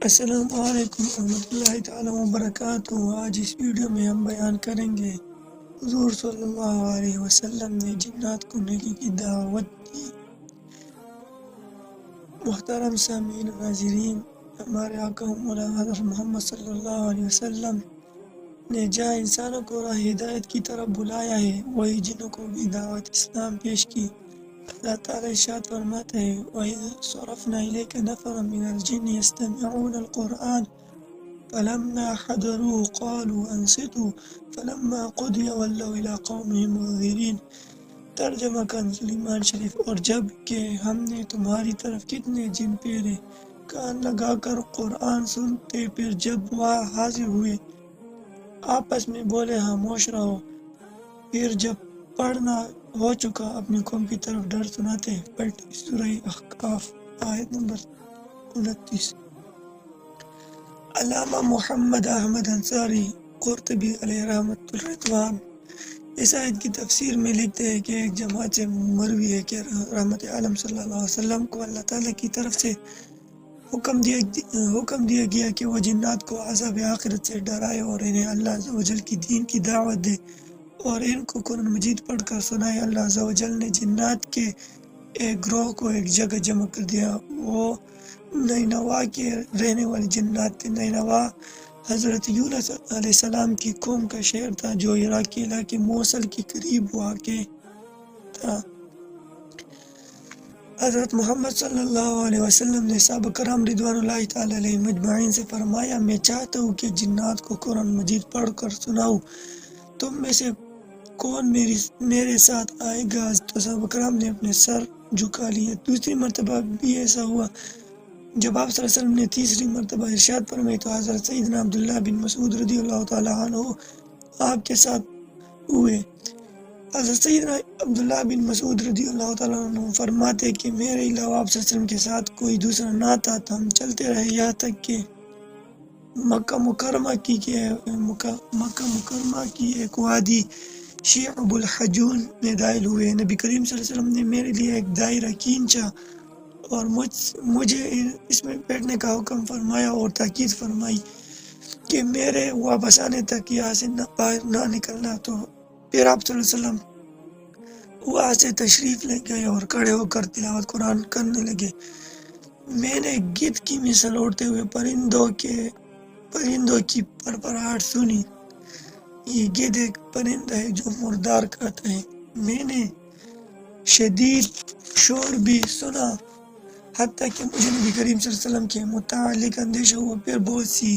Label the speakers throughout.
Speaker 1: السلام علیکم ورحمۃ اللہ تعالیٰ وبرکاتہ۔ آج اس ویڈیو میں ہم بیان کریں گے حضور صلی اللہ علیہ وسلم نے جنات کو نیکی کی دعوت دی۔ محترم سامعین و ناظرین، ہمارے آقا و مولا حضرت محمد صلی اللہ علیہ وسلم نے جہاں انسانوں کو راہ ہدایت کی طرف بلایا ہے، وہی جنوں کو بھی دعوت اسلام پیش کی۔ اللہ تعالیٰ ارشاد فرماتے ہیں وَإِذْ صَرَفْنَا إِلَيْكَ نَفَرًا مِنَ الْجِنِّ يَسْتَمِعُونَ الْقُرْآنَ فَلَمَّا حَضَرُوهُ قَالُوا أَنصِتُوا فَلَمَّا قُضِيَ وَلَّوْا إِلَىٰ قَوْمِهِمْ مُنذِرِينَ۔ ترجمہ کنز ایمان شریف۔ اور جب کہ ہم نے تمہاری طرف کتنے جن پیرے کان لگا کر قرآن سنتے، پھر جب وہ حاضر ہوئے آپس میں بولے خاموش رہو، پھر جب پڑھنا ہو چکا اپنی قوم کی طرف ڈر سناتے۔ پلٹی سورہ احقاف آیت نمبر 29۔ علامہ محمد احمد انصاری قرطبی علیہ رحمۃ الرضوان اس آیت کی تفسیر میں لکھتے ہیں کہ ایک جماعت سے مروی ہے کہ رحمت عالم صلی اللہ علیہ وسلم کو اللہ تعالیٰ کی طرف سے حکم دیا گیا کہ وہ جنات کو عذاب آخرت سے ڈرائے اور انہیں اللہ عز و جل کی دین کی دعوت دے اور ان کو قرآن مجید پڑھ کر سنائے۔ اللہ عز و جل نے جنات کے ایک گروہ کو ایک جگہ جمع کر دیا۔ وہ نینوا کے رہنے والے جنات تھے۔ نینوا حضرت یونس علیہ السلام کی قوم کا شہر تھا جو عراقی علاقے موصل کے قریب واقع تھا۔ حضرت محمد صلی اللہ علیہ وسلم نے صحابہ کرام رضوان اللہ تعالی علیہ مجمعین سے فرمایا، میں چاہتا ہوں کہ جنات کو قرآن مجید پڑھ کر سناؤں، تم میں سے کون میرے ساتھ آئے گا؟ تو صحابہ کرام نے اپنے سر جھکا لیے۔ دوسری مرتبہ بھی ایسا ہوا۔ جب آپ صلی اللہ علیہ وسلم نے تیسری مرتبہ ارشاد فرمائی تو حضرت سیدنا عبداللہ بن مسعود رضی اللہ تعالیٰ عنہ آپ کے ساتھ ہوئے۔ حضرت سیدنا عبداللہ بن مسعود رضی اللہ تعالیٰ عنہ فرماتے کہ میرے علاوہ آپ صلی اللہ علیہ وسلم کے ساتھ کوئی دوسرا نہ تھا، تو ہم چلتے رہے یہاں تک کہ مکہ مکرمہ کی ایک وادی شعب الحجون میں داخل ہوئے۔ نبی کریم صلی اللہ علیہ وسلم نے میرے لیے ایک دائرہ کھینچا اور مجھے اس میں بیٹھنے کا حکم فرمایا اور تاکید فرمائی کہ میرے واپس آنے تک یہاں سے باہر نہ نکلنا۔ تو پھر آپ صلی اللہ علیہ وسلم وہاں سے تشریف لے گئے اور کھڑے ہو کر تلاوت قرآن کرنے لگے۔ میں نے گدھ کی مثال اڑتے ہوئے پرندوں کی پھڑپھڑاہٹ سنی۔ یہ گدھ ایک پرندہ ہے جو مردار کھاتا ہے۔ میں نے شدید شور بھی سنا، حتیٰ کہ مجھے نبی کریم صلی اللہ علیہ وسلم کے متعلق اندیشہ ہوا۔ پھر بہت سی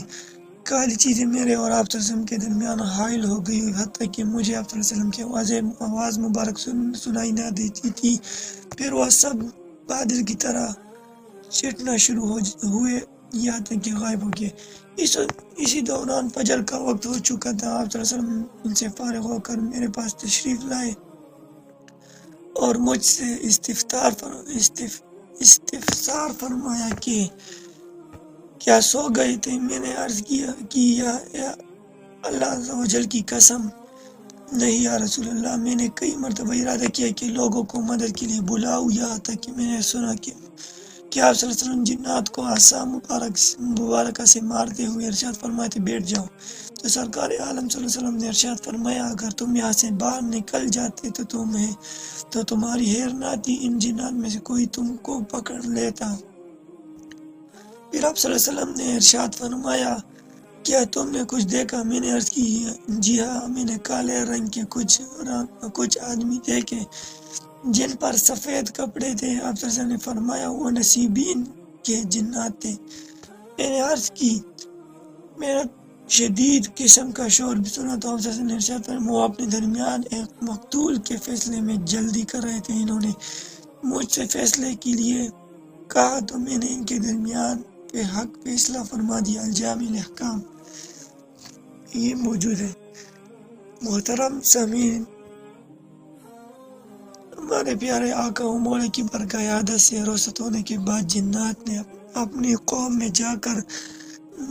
Speaker 1: کالی چیزیں میرے اور آپ صلی اللہ علیہ وسلم کے درمیان حائل ہو گئی، حتیٰ کہ مجھے آپ صلی اللہ علیہ وسلم کی آواز مبارک سنائی نہ دیتی تھی۔ پھر وہ سب بادل کی طرح چٹنا شروع ہوئے یہاں تک کہ غائب ہو گئے۔ اسی دوران فجر کا وقت ہو چکا تھا۔ آپ صلی اللہ علیہ وسلم ان سے فارغ ہو کر میرے پاس تشریف لائے اور مجھ سے استفسار فرمایا کہ کیا سو گئے تھے؟ میں نے عرض کیا کہ یا اللہ عز و جل کی قسم نہیں یا رسول اللہ، میں نے کئی مرتبہ ارادہ کیا کہ لوگوں کو مدد کے لیے بلاؤں، یہاں تک کہ میں نے سنا کہ آپ صلی اللہ علیہ وسلم جنات کو عصا مبارکہ سے مارتے ہوئے ارشاد فرماتے بیٹھ جاؤ۔ تو سرکار عالم صلی اللہ علیہ وسلم نے ارشاد فرمایا، اگر تم یہاں سے باہر نکل جاتے تو تمہاری خیر نہ تھی، ان جنات میں سے کوئی تم کو پکڑ لیتا۔ پھر آپ صلی اللہ علیہ وسلم نے ارشاد فرمایا، کیا تم نے کچھ دیکھا؟ میں نے عرض کی، جی ہاں، میں نے کالے رنگ کے کچھ آدمی دیکھے جن پر سفید کپڑے تھے۔ آپ صلی اللہ علیہ وسلم نے فرمایا وہ نصیبین کے جنات تھے۔ میں نے عرض کی، میں نے شدید قسم کا شور بھی سنا۔ تو آپ صلی اللہ علیہ وسلم نے ارشاد فرمایا، وہ اپنے درمیان ایک مقتول کے فیصلے میں جلدی کر رہے تھے۔ انہوں نے مجھ سے فیصلے کے لیے کہا تو میں نے ان کے درمیان پہ حق فیصلہ فرما دیا۔ الجامع الاحکام یہ موجود ہے۔ محترم سامعین، ہمارے پیارے آقا و مولا کی برگاہ عادت سے رخصت ہونے کے بعد جنات نے اپنی قوم میں جا کر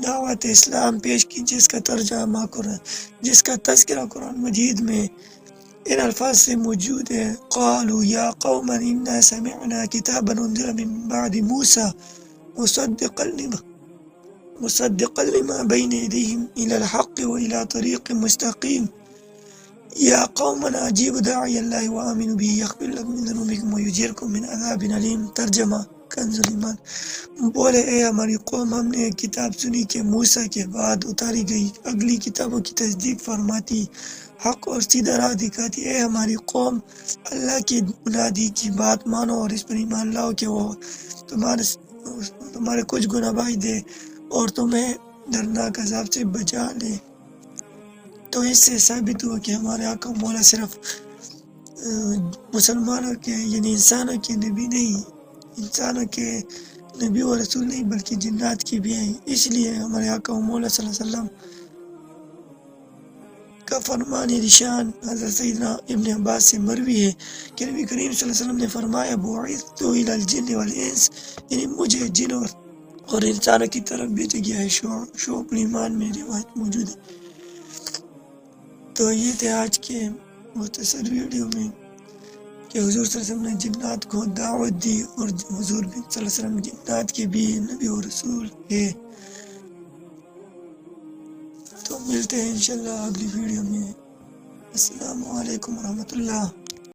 Speaker 1: دعوت اسلام پیش کی، جس کا تذکرہ قرآن مجید میں ان الفاظ سے موجود ہے، قالوا یا قومنا انا سمعنا کتابا انزل من بعد موسیٰ مصدقا مصدقا لما بين يديهم إلى الحق وإلى طريق مستقيم يا قومنا أجيبوا داعي الله وآمنوا به يغفر لكم من ذنوبكم ويجيركم من عذاب علیم. ترجمہ کنز الایمان. بولے اے ہماری قوم، ہم نے ایک کتاب سنی کہ موسیٰ کے بعد اتاری گئی اگلی کتابوں کی تصدیق فرماتی، حق اور سیدھا راہ دکھاتی. اے ہماری قوم، اللہ کی منادی کی بات مانو اور اس پر ایمان لاؤ کہ وہ تمہارے کچھ گناہ بخش دے اور تمہیں دردناک عذاب سے بچا لے. تو اس سے ثابت ہوا کہ ہمارے آقا مولا صرف مسلمانوں کے یعنی انسانوں کے نبی نہیں، انسانوں کے نبی و رسول نہیں بلکہ جنات کی بھی ہیں. اس لیے ہمارے آقا مولا صلی اللہ علیہ وسلم کا فرمان رشان حضرت سیدنا ابن عباس سے مروی ہے کہ نبی کریم صلی اللہ علیہ وسلم نے فرمایا بعثت الی الجن والانس، یعنی مجھے جن اور انسانوں کی طرف بھیجا گیا ہے. شعب الایمان میں روایت موجود ہے. تو یہ تھے آج کے مختصر ویڈیو میں کہ حضور صلی اللہ علیہ وسلم نے جنات کو دعوت دی اور حضور بھی صلی اللہ علیہ وسلم جنات کے بھی نبی و رسول ہے. تو ملتے ہیں انشاءاللہ اگلی ویڈیو میں. السلام علیکم ورحمۃ اللہ.